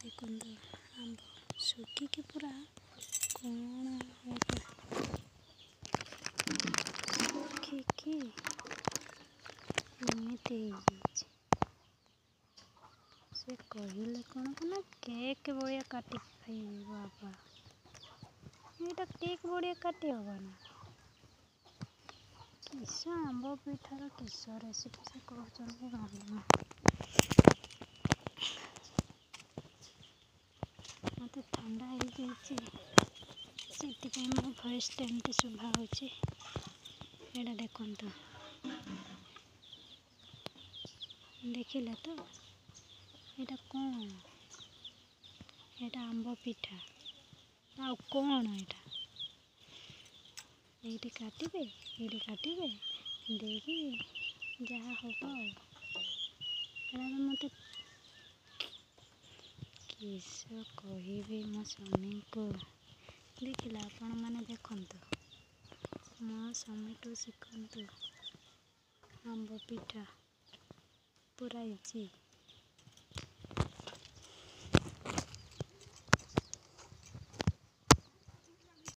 देखो आंब सुखिकी पूरा कौन सुखिकी एमती से कहले कौन कना केक बढ़िया काटी खाइबे बाबा ये केक बढ़िया काटी हबना किस आंब पिठार किस रेसिपी से कहते मत ठंडा हो जाए मो भॉइस एमती शुभा होड़ा देखो देखिले तो यहाँ कौन यहाँ आंब पिठा आ कौन यहाँ ये काटे देखी जहाँ हम मत किस कह मो स्वामी को देखिला आपण मैंने देखु मो स्वामी टू शिखु आंब पिठा पूरा इजी।